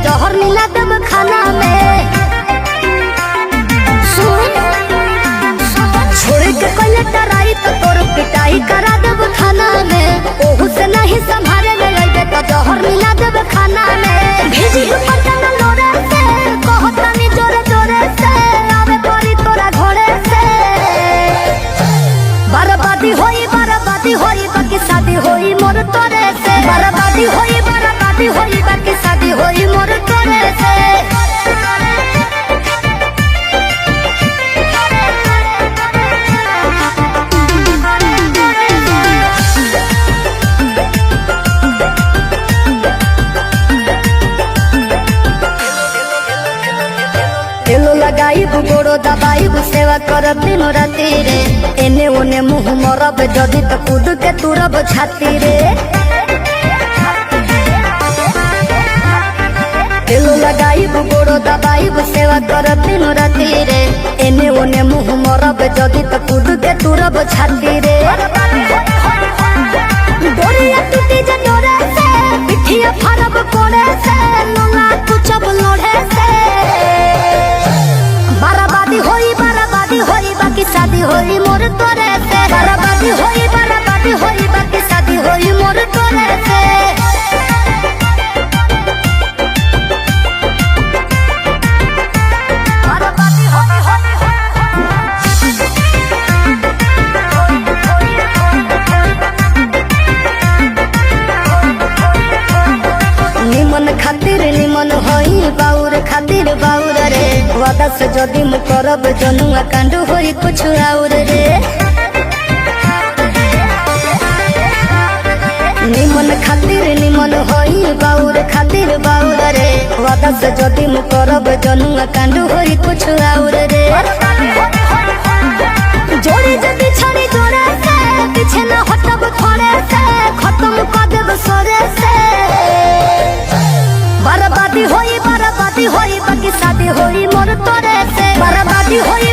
जहर मिला देब खाना में। छोड़ के कोई टराई तो तोर पिटाई करा देब खाना में। ओहू से नहीं संभाले में अइबे तो जहर मिला देब खाना में। भेजी पटन लोरे से कहता नी जोरे जोरे से आवे परी तोरा घोड़े से। बर्बादी होई बाकी शादी होई मोर तोरे से। बर्बादी होई बाकी शादी होई मोर तोरे से। तेलो लगाइब गोड़ो दबाइब सेवा करब दिनो राती रे। एने ओने मुँह मरब जदी तो कूद के तुरब छाती रे। तेलो लगाइब गोड़ो दबाइब सेवा करब दिनो राती रे। एने ओने मुँह मरब जदी तो कूद के तुरब छाती रे। डोरिया टूटी जे डोरे से पिठिया फरब कोड़े से लोला कुचब लोढ़े से। बर्बादी होई बाकी शादी होई मोर तोरे से। बर्बादी होई बाकी शादी होई मोर तोरे से। निमन खातिर निमन होई बाउर खातिर बाउर रे। वादा से जदी मु करब जनुआ कांड होई कुछ और रे। निमन खातिर निमन होई बाउर खातिर बाउर रे। वादा से जदी मु करब जनुआ कांड होई कुछ और रे। जोड़ी जदी छड़ी जोड़े से पीछे न हटब थोड़े से। खत्म कर देब सोरे से। बर्बादी होई बाकी शादी होई मोर तोरे से। बर्बादी होई